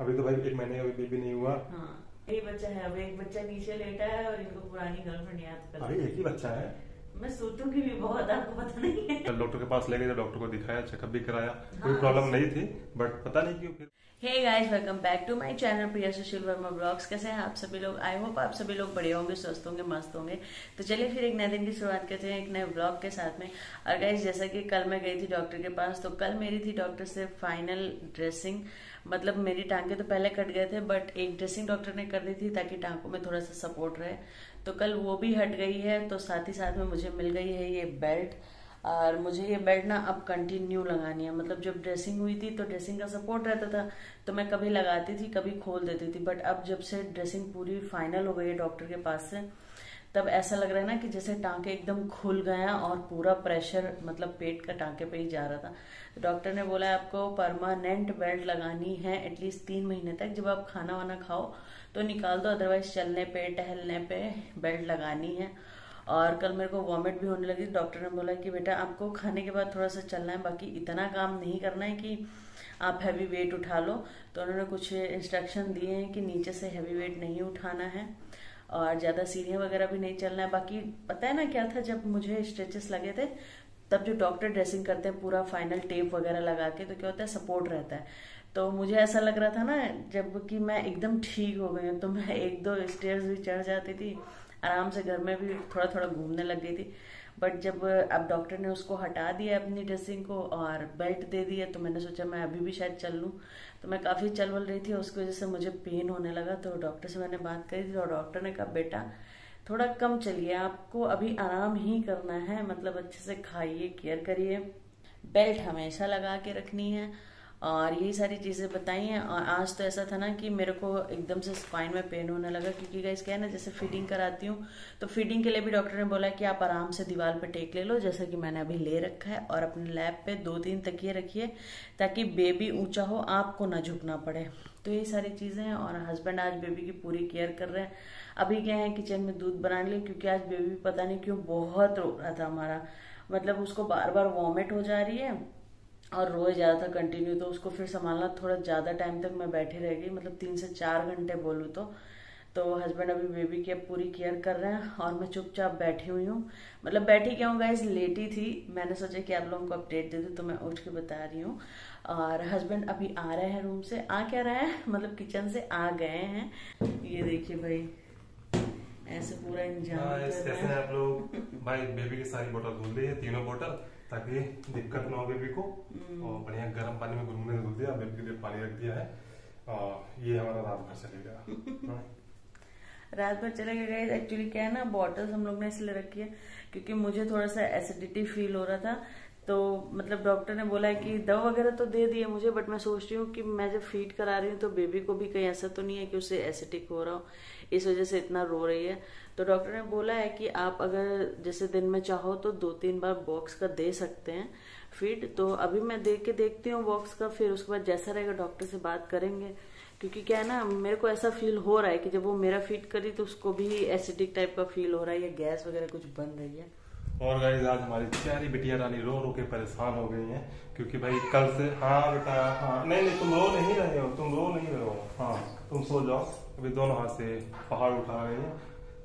अभी तो भाई 1 महीने का बेबी नहीं हुआ। हाँ, एक बच्चा है। अब एक बच्चा नीचे लेटा है और इनको पुरानी गर्लफ्रेंड याद कर अरे एक ही बच्चा है। मैं सोचूंगी भी बहुत, आपको पता नहीं है। कल डॉक्टर के पास ले गए, डॉक्टर को दिखाया, चेकअप भी कराया, कोई हाँ। प्रॉब्लम नहीं थी, बट पता नहीं क्यों फिर। Hey guys, welcome back to my channel Priya Sushil Verma blogs. कैसे हैं आप सभी लोग? आई होप आप सभी लोग बढ़िया होंगे, स्वस्थ होंगे, मस्त होंगे। तो चलिए फिर एक नए दिन की शुरुआत करते हैं एक नए ब्लॉग के साथ में। और गाइस, जैसा कि कल मैं गई थी डॉक्टर के पास, तो कल मेरी थी डॉक्टर से फाइनल ड्रेसिंग। मतलब मेरी टांगे तो पहले कट गए थे, बट एक ड्रेसिंग डॉक्टर ने कर दी थी ताकि टांगों में थोड़ा सा सपोर्ट रहे। तो कल वो भी हट गई है, तो साथ ही साथ में मुझे मिल गई है ये बेल्ट। और मुझे ये बेल्ट ना अब कंटिन्यू लगानी है। मतलब जब ड्रेसिंग हुई थी तो ड्रेसिंग का सपोर्ट रहता था, तो मैं कभी लगाती थी कभी खोल देती थी। बट अब जब से ड्रेसिंग पूरी फाइनल हो गई है डॉक्टर के पास से, तब ऐसा लग रहा है ना कि जैसे टांके एकदम खुल गए हैं और पूरा प्रेशर मतलब पेट का टांके पे ही जा रहा था। तो डॉक्टर ने बोला आपको परमानेंट बेल्ट लगानी है एटलीस्ट 3 महीने तक। जब आप खाना वाना खाओ तो निकाल दो, अदरवाइज चलने पे टहलने पे बेल्ट लगानी है। और कल मेरे को वॉमिट भी होने लगी। डॉक्टर ने बोला कि बेटा आपको खाने के बाद थोड़ा सा चलना है, बाकी इतना काम नहीं करना है कि आप हैवी वेट उठा लो। तो उन्होंने कुछ इंस्ट्रक्शन दिए हैं कि नीचे से हैवी वेट नहीं उठाना है और ज्यादा सीढ़ियाँ वगैरह भी नहीं चलना है। बाकी पता है ना क्या था, जब मुझे स्ट्रेचेस लगे थे तब जो डॉक्टर ड्रेसिंग करते हैं पूरा फाइनल टेप वगैरह लगा के, तो क्या होता है सपोर्ट रहता है। तो मुझे ऐसा लग रहा था ना जब कि मैं एकदम ठीक हो गई हूँ, तो मैं 1-2 स्टेयर्स भी चढ़ जाती थी आराम से, घर में भी थोड़ा थोड़ा घूमने लग गई थी। बट जब अब डॉक्टर ने उसको हटा दिया अपनी ड्रेसिंग को और बेल्ट दे दिया, तो मैंने सोचा मैं अभी भी शायद चल लूँ। तो मैं काफ़ी चल वल रही थी, उसकी वजह से मुझे पेन होने लगा। तो डॉक्टर से मैंने बात करी थी और डॉक्टर ने कहा बेटा थोड़ा कम चलिए, आपको अभी आराम ही करना है, मतलब अच्छे से खाइए, केयर करिए, बेल्ट हमेशा लगा के रखनी है और यही सारी चीज़ें बताई हैं। और आज तो ऐसा था ना कि मेरे को एकदम से स्पाइन में पेन होने लगा, क्योंकि गाइस क्या है ना, जैसे फीडिंग कराती हूँ तो फीडिंग के लिए भी डॉक्टर ने बोला कि आप आराम से दीवार पे टेक ले लो, जैसा कि मैंने अभी ले रखा है। और अपने लैप पे 2-3 तकिए रखिए ताकि बेबी ऊंचा हो, आपको ना झुकना पड़े। तो यही सारी चीज़ें हैं। और हस्बैंड आज बेबी की पूरी केयर कर रहे हैं। अभी गए हैं किचन में दूध बनाने लिए, क्योंकि आज बेबी पता नहीं क्यों बहुत रो रहा था हमारा। मतलब उसको बार बार वॉमिट हो जा रही है और रोए जा रहा था कंटिन्यू। तो उसको फिर संभालना थोड़ा ज्यादा टाइम तक मैं बैठी रह गई, मतलब 3 से 4 घंटे बोलूँ तो हस्बैंड अभी बेबी की पूरी केयर कर रहे हैं और मैं चुपचाप बैठी हुई हूँ। मतलब बैठी क्या हूँ गाइस, लेटी थी। मैंने सोचा कि आप लोगों को अपडेट दे दूँ, तो मैं उठ के बता रही हूँ। और हस्बैंड अभी आ रहे हैं रूम से, आ क्या रहे हैं मतलब किचन से आ गए हैं। ये देखिए भाई, ऐसे पूरा इंतजाम कैसे हैं आप लोग? भाई बेबी की सारी बोतल धुल ली है, तीनों बोतल, ताकि दिक्कत ना हो बेबी को। और बढ़िया गर्म पानी में गुनगुने धुल दिया, बेबी के लिए पानी रख दिया है। और ये हमारा रात भर चलेगा। रात भर चलेगा गाइस। एक्चुअली क्या है ना, बॉटल्स हम लोग ने इसलिए रखी है क्योंकि मुझे थोड़ा सा एसिडिटी फील हो रहा था। तो मतलब डॉक्टर ने बोला है कि दवा वगैरह तो दे दी है मुझे, बट मैं सोच रही हूँ कि मैं जब फीड करा रही हूँ तो बेबी को भी कहीं ऐसा तो नहीं है कि उसे एसिडिक हो रहा हो, इस वजह से इतना रो रही है। तो डॉक्टर ने बोला है कि आप अगर जैसे दिन में चाहो तो 2-3 बार बॉक्स का दे सकते हैं फीड। तो अभी मैं दे के देखती हूँ बॉक्स का, फिर उसके बाद जैसा रहेगा डॉक्टर से बात करेंगे। क्योंकि क्या है ना, मेरे को ऐसा फील हो रहा है कि जब वो मेरा फीड करी तो उसको भी एसिडिक टाइप का फील हो रहा है या गैस वगैरह कुछ बन रही है। और गाइस आज हमारी प्यारी बिटिया रानी रो रो के परेशान हो गई हैं, क्योंकि भाई कल से। हाँ बेटा, हाँ नहीं नहीं, तुम रो नहीं रहे हो, तुम रो नहीं रहे हो। हाँ तुम सो जाओ। अभी दोनों हाथ से पहाड़ उठा रही हैं।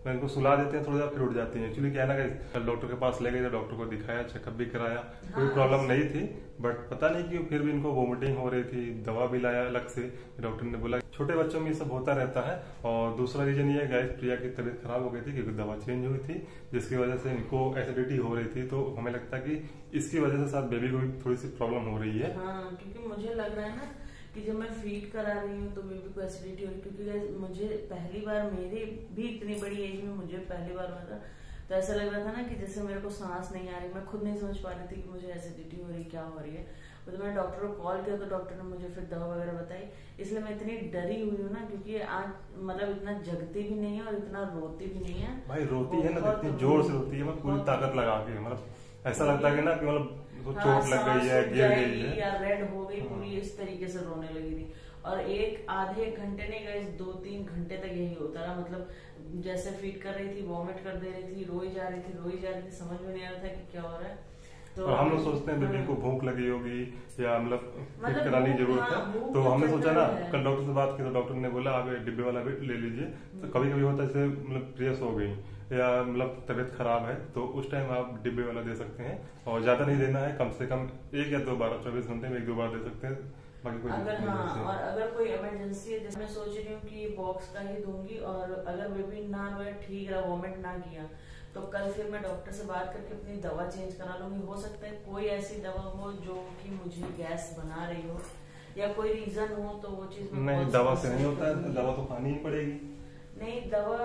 मैं इनको सुला देते हैं थोड़ी देर, फिर उठ जाती हैं। एक्चुअली क्या है ना गाइस, कल डॉक्टर के पास ले गए, डॉक्टर को दिखाया, चेकअप भी कराया, कोई प्रॉब्लम नहीं थी, बट पता नहीं क्यों फिर भी इनको वोमिटिंग हो रही थी। दवा भी लाया अलग से। डॉक्टर ने बोला छोटे बच्चों में ये सब होता रहता है। और दूसरा रीजन ये है गाइस, प्रिया की तबीयत खराब हो गई थी क्योंकि दवा चेंज हुई थी, जिसकी वजह से इनको एसिडिटी हो रही थी। तो हमें लगता है कि इसकी वजह से शायद बेबी को भी थोड़ी सी प्रॉब्लम हो रही है। हाँ, क्योंकि मुझे लग रहा है ना कि जब मैं फीड करा रही हूँ तो बेबी को एसिडिटी हो रही है। क्योंकि मुझे पहली बार, मेरी भी इतनी बड़ी एज में मुझे पहली बार हुआ था, तो ऐसा लग रहा था ना कि जैसे मेरे को सांस नहीं आ रही, मैं खुद नहीं समझ पा रही थी कि मुझे एसिडिटी हो रही क्या हो रही है। तो मैंने डॉक्टर को कॉल किया तो डॉक्टर ने मुझे फिर दवा वगैरह बताई। इसलिए मैं इतनी डरी हुई हूँ ना, क्योंकि आज मतलब इतना जगती भी नहीं है और इतना रोती भी नहीं है। भाई रोती है ना, इतनी जोर से रोती है, मैं पूरी ताकत लगा के, मतलब ऐसा लगता है कि ना कि मतलब चोट लग गई है, गिर गई है या रेड हो गई पूरी, इस तरीके से रोने लगी थी। और आधे एक घंटे नहीं गए, 2-3 घंटे तक यही होता रहा। मतलब जैसे फीड कर रही थी वॉमिट कर दे रही थी, रोई जा रही थी, समझ में नहीं आ रहा था कि क्या हो रहा है। तो और हम लोग सोचते हैं बेबी को भूख लगी होगी या मतलब पेट कराने की जरूरत है, तो हमने सोचा ना कल डॉक्टर से बात की तो डॉक्टर ने बोला आप डिब्बे वाला भी ले लीजिए। तो कभी कभी होता है जैसे मतलब प्रेस हो गई या मतलब तबीयत खराब है तो उस टाइम आप डिब्बे वाला दे सकते हैं, और ज्यादा नहीं देना है, कम से कम 1 या 2 बार 24 घंटे में 1-2 बार दे सकते हैं। अगर और अगर कोई इमरजेंसी है, जैसे मैं सोच रही हूँ कि बॉक्स का ही दूंगी, और अगर बेबी ना रोए, ठीक रहा, वॉमिट ना किया, तो कल फिर मैं डॉक्टर से बात करके अपनी दवा चेंज करा लूंगी। हो सकता है कोई ऐसी दवा हो जो कि मुझे गैस बना रही हो या कोई रीजन हो, तो वो चीज नहीं, दवा से नहीं होता है, दवा तो खानी ही पड़ेगी। नहीं दवा,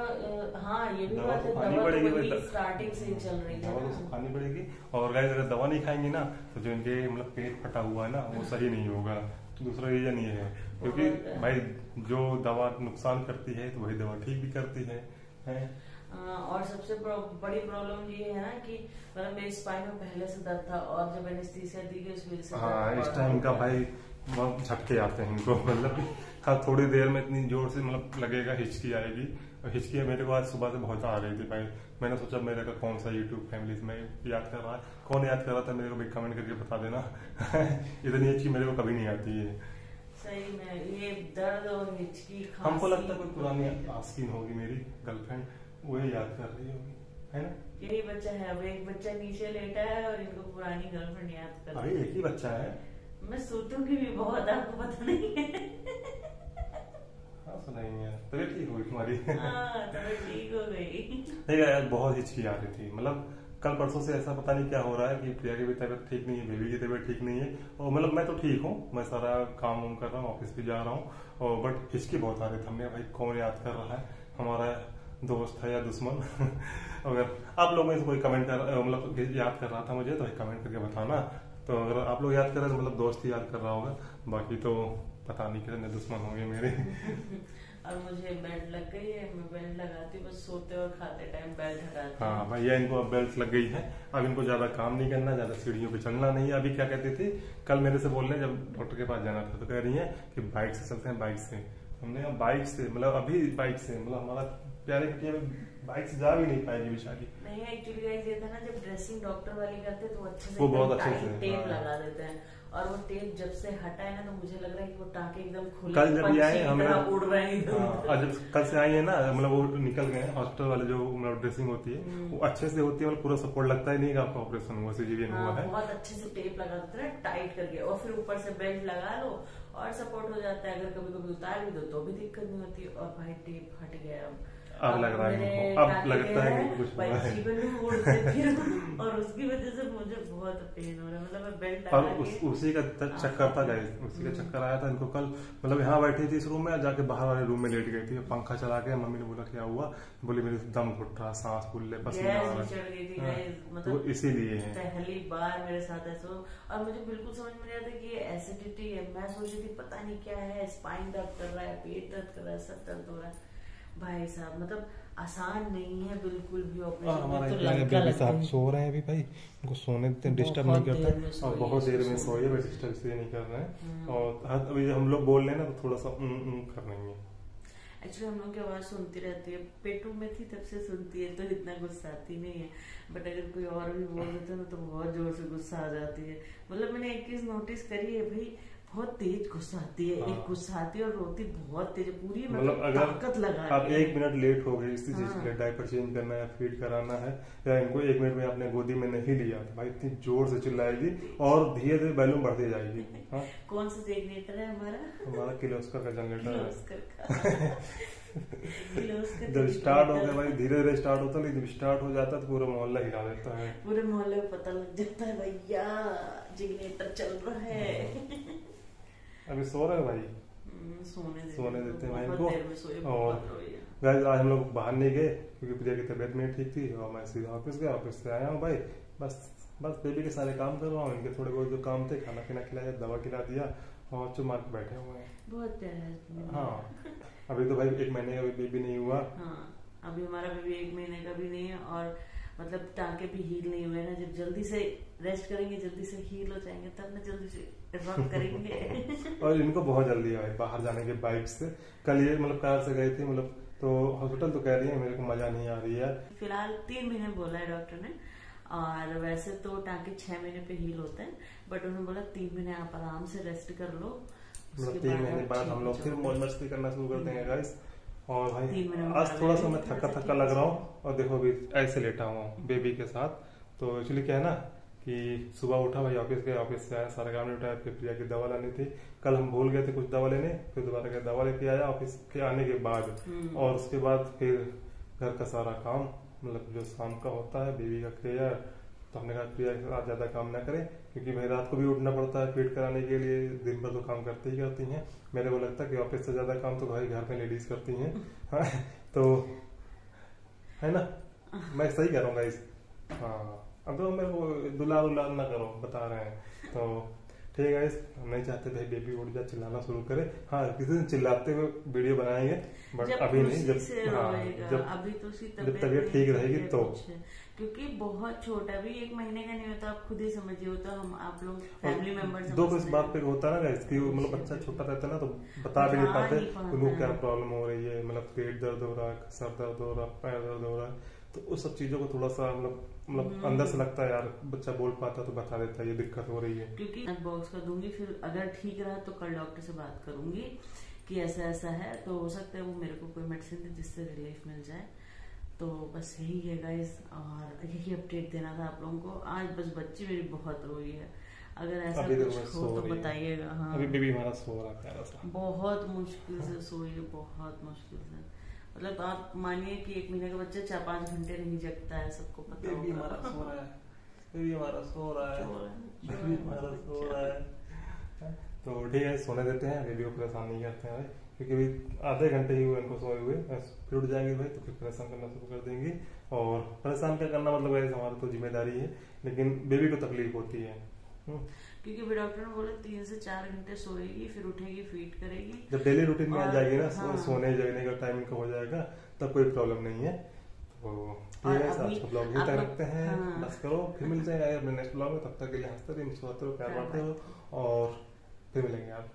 हाँ ये भी बात है, खानी दवा पड़ेगी, तो स्टार्टिंग से ही चल रही है, दवा तो खानी पड़ेगी। और गाइस अगर दवा नहीं खाएंगे ना तो जो इनके मतलब पेट फटा हुआ है ना वो सही नहीं होगा। दूसरा रीजन ये है क्योंकि भाई जो दवा नुकसान करती है तो वही दवा ठीक भी करती है। और सबसे बड़ी प्रॉब्लम ये है ना कि मतलब मेरे स्पाइन में पहले से दर्द था, और जब एनेस्थीसिया दी गई उस वजह से हाँ इस टाइम का भाई बहुत झटके आते हैं इनको, मतलब हाँ थोड़ी देर में इतनी जोर से मतलब लगेगा, हिचकी आएगी। और हिचकी मेरे को आज सुबह से बहुत आ रही थी भाई। मैंने सोचा मेरे का कौन सा यूट्यूब फैमिली में याद कर रहा है, कौन याद कर रहा था मेरे को भी कमेंट करके बता देना। इतनी हिचकी मेरे को कभी नहीं आती है सही में। ये दर्द और हिचकी, हमको लगता है कोई पुरानी आस्कीन होगी मेरी गर्लफ्रेंड, वही याद कर रही होगी, है ना। यही बच्चा है, अब एक बच्चा नीचे लेटा है और इनको पुरानी गर्लफ्रेंड याद कर। अभी एक ही बच्चा है, मैं सूतूंगी भी बहुत, आपको पता नहीं है। हाँ सुनाई है, तबीयत ठीक हुई तुम्हारी। तबीयत ठीक हो गई। नहीं यार बहुत हिचकी आ रही थी, मतलब कल परसों से ऐसा पता नहीं क्या हो रहा है कि प्रिया की भी तबीयत ठीक नहीं है, बेबी की तबीयत ठीक नहीं है। और मतलब मैं तो ठीक हूँ, मैं सारा काम वाम कर रहा हूँ, ऑफिस भी जा रहा हूँ, और बट हिचकी बहुत आ रही थी। हमने भाई कौन याद कर रहा है, हमारा दोस्त है या दुश्मन। अगर आप लोगों में से कोई कमेंट कर मतलब याद कर रहा था मुझे तो कमेंट करके बताना। तो अगर आप लोग याद कर रहे हैं तो मतलब दोस्त ही याद कर रहा होगा, बाकी तो पता नहीं कितने दुश्मन होंगे मेरे। और मुझे बेल्ट लग गई है, मैं बेल्ट लगाती हूँ, बस सोते और खाते टाइम बेल्ट हटाती हूँ। हाँ भैया इनको अब बेल्ट लग गई है, अब इनको ज्यादा काम नहीं करना, ज्यादा सीढ़ियों पे चलना नहीं है। अभी क्या कहती थी कल मेरे से बोल रहे जब डॉक्टर के पास जाना था तो कह रही है कि बाइक से चलते हैं, बाइक से। हमने बाइक से मतलब अभी बाइक से मतलब हमारा प्यारे बिटिया बाइक से जा भी नहीं पाएगी बेचारी। नहीं एक्चुअली गाइस ये था ना, जब ड्रेसिंग डॉक्टर वाली करते तो अच्छे से वो बहुत अच्छे से टेप लगा देते हैं, और वो टेप जब से हटा है ना तो मुझे लग रहा है कि वो टाँके एकदम खुले, कल जब ये आए हम उड़ रहे हैं। और जब कल से आई है ना मतलब वो निकल गए हॉस्पिटल वाले, जो मतलब ड्रेसिंग होती है वो अच्छे से होती है, मतलब पूरा सपोर्ट लगता ही नहीं आपका ऑपरेशन हुआ, सीजरियन हुआ है। बहुत अच्छे से टेप लगा देते हैं टाइट करके, और फिर ऊपर से बेल्ट लगा लो और सपोर्ट हो जाता है। अगर कभी कभी उतार भी दो तो भी दिक्कत नहीं होती। और भाई टेप हट गया, अब लग रहा है, अब लगता है कि कुछ हुआ है। जीवन में उड़ते फिर और उसकी वजह से मुझे बहुत पेन हो रहा है, मतलब मैं बेल्ट लगा के उसी का चक्कर था गाइस, उसी का चक्कर आया था इनको कल। मतलब यहाँ बैठी थी इस रूम में, जाके बाहर वाले रूम में लेट गई थी, पंखा चला के मम्मी ने बोला क्या हुआ, बोली मेरे दम घुट रहा, सांस फूल ले, पसीना आ रहा है, तो इसीलिए है। पहली बार मेरे साथ ऐसा, और मुझे बिल्कुल समझ में नहीं आता कि ये एसिडिटी है। मैं सोच रही थी पता नहीं क्या है, स्पाइन दर्द कर रहा है, पेट दर्द कर रहा है, सब दर्द हो रहा है। भाई साहब मतलब आसान नहीं है बिल्कुल भी ऑपरेशन। साहब सो रहे हैं अभी भाई, उनको सोने देते हैं, डिस्टर्ब नहीं करते, और बहुत देर में सोए, वैसे डिस्टर्ब इसलिए नहीं कर रहे हैं। और अभी हम लोग बोल रहे हैं ना तो थोड़ा सा कर रही है। एक्चुअली हम लोग की आवाज सुनती रहती है, पेटू में थी तब से सुनती है, तो इतना गुस्सा आती नहीं है। बट अगर कोई और भी बोल देता है ना तो बहुत जोर से गुस्सा आ जाती है। मतलब मैंने एक चीज नोटिस करी है भाई, बहुत तेज गुस्सा आती है। एक गुस्सा आती है और रोती बहुत तेज, पूरी मतलब ताकत लगा। आप 1 मिनट लेट हो गए इसी चीज के लिए, डायपर चेंज करना है, फीड कराना है, या इनको 1 मिनट में आपने गोदी में नहीं लिया तो भाई इतनी जोर से चिल्लाएगी और धीरे धीरे वॉल्यूम बढ़ती जाएगी। हाँ कौन सा जनरेटर है हमारा किर्लोस्कर का जनरेटर है। जब स्टार्ट हो गया भाई, धीरे धीरे स्टार्ट होता है, जब स्टार्ट हो जाता है तो पूरा मोहल्ला हिला देता है, पूरे मोहल्ले में पता लग जाता है भैया जनरेटर चल रहा है। अभी सो रहे हैं भाई, सोने देते हैं भाई इनको। और गाइस आज हम लोग बाहर नहीं गए क्योंकि प्रिया की तबीयत नहीं ठीक थी, और मैं सीधा ऑफिस गया, ऑफिस से आया हूँ भाई। बस बेबी के सारे काम कर रहा हूँ, इनके थोड़े बहुत जो काम थे, खाना पीना खिलाया, दवा खिला दिया, और चुप मार के बैठे हुए हैं। बहुत प्यारा है। हाँ अभी तो भाई 1 महीने का भी बेबी नहीं हुआ। हाँ अभी हमारा बेबी 1 महीने का भी नहीं है, और मतलब टांके भी हील नहीं हुए ना। जब जल्दी से रेस्ट करेंगे, जल्दी से हील हो जाएंगे, तब ना जल्दी से वर्क करेंगे। और इनको बहुत जल्दी है बाहर जाने के बाइक से। कल ये मतलब कार से गए थे, मतलब तो हॉस्पिटल तो कह रही है मेरे को मजा नहीं आ रही है। फिलहाल 3 महीने बोला है डॉक्टर ने, और वैसे तो टांके 6 महीने पे हील होते हैं, बट उन्होंने बोला 3 महीने आप आराम से रेस्ट कर लो, मतलब 3 महीने बाद हम लोग फिर मौज मस्ती करना शुरू कर देंगे गाइस। और भाई आज थोड़ा सा मैं थका थका लग रहा हूँ, और देखो अभी ऐसे लेटा हुआ हूँ बेबी के साथ। तो एक्चुअली क्या है ना कि सुबह उठा भाई, ऑफिस गया, ऑफिस से आया, सारा काम निपटाया, फिर प्रिया की दवा लानी थी। कल हम भूल गए थे कुछ दवा लेने, फिर दोबारा गया दवा लेके आया ऑफिस के आने के बाद। और उसके बाद फिर घर का सारा काम, मतलब जो शाम का होता है बेबी का केयर, तो हमने कहा प्रिया के साथ ज्यादा काम ना करें, क्योंकि भाई रात को भी उठना पड़ता है फीड कराने के लिए, दिन भर तो काम करती ही करती हैं। मेरे को लगता है कि ऑफिस से ज्यादा काम तो भाई घर में लेडीज करती हैं। हाँ, तो है ना, मैं सही कह रहा हूँ गाइस। हाँ, अब तो मेरे को दुलार उलार ना करो, बता रहे हैं। तो ठीक है गाइस, हम नहीं चाहते भाई बेबी उठ जाए चिल्लाना शुरू करे। हाँ, किसी दिन चिल्लाते हुए वीडियो बनाएंगे, बट अभी नहीं, जब अभी तो उसकी तबीयत ठीक रहेगी तो। क्योंकि बहुत छोटा भी 1 महीने का नहीं होता, आप खुद ही समझिए, हो तो हम आप लोग फैमिली मेंबर दो इस बात पे होता है ना गाइस कि मतलब बच्चा छोटा रहता है ना, तो बता भी नहीं पाते उनको क्या प्रॉब्लम हो रही है, मतलब पेट दर्द हो रहा है, सर दर्द हो रहा है, पैर दर्द हो रहा है। तो उस सब चीजों को थोड़ा सा मतलब अंदर से लगता है यार, बच्चा बोल पाता तो बता देता है ये दिक्कत हो रही है। क्योंकि बॉक्स का दूंगी, फिर अगर ठीक रहा तो कल डॉक्टर से बात करूंगी कि ऐसा ऐसा है, तो हो सकता है वो मेरे को कोई मेडिसिन दे जिससे रिलीफ मिल जाए। तो बस यही है गाइस, और यही अपडेट देना था आप लोगों को। आज बस बच्ची मेरी बहुत रोई है, अगर ऐसा कुछ हो तो बताइएगा। हाँ, अभी बेबी हमारा सो रहा है प्यारा सा, बहुत मुश्किल से सोई है, बहुत मुश्किल से। मतलब आप मानिए कि 1 महीने का बच्चा 4-5 घंटे नहीं जगता है, सबको पता है। बेबी हमारा सो रहा है, बेबी हमारा सो रहा है, बेबी हमारा सो रहा है। तो ठीक है, सोने देते हैं, बेबी को परेशान नहीं करते हैं भाई, क्योंकि अभी आधे घंटे ही हुए इनको सोए हुए, फिर उठ जाएंगे भाई तो फिर परेशान करना शुरू कर देंगे। और परेशान क्या करना, मतलब वैसे हमारी तो जिम्मेदारी है, लेकिन बेबी को तकलीफ होती है। क्योंकि भी डॉक्टर ने बोला 3 से 4 घंटे सोएगी, फिर उठेगी, फीड करेगी। जब डेली रूटीन में आ जाएगी ना, हाँ, सोने जगने का टाइम का हो जाएगा, तब कोई प्रॉब्लम नहीं है। तो ठीक है, आज का ब्लॉग यहीं तक रखते हैं। हाँ, बस करो, फिर मिल जाएंगे अपने नेक्स्ट ब्लॉग में। तब तक के लिए हंसते रहो, मुस्कुराते रहो, प्यार बांटते रहो, और फिर मिलेंगे आप।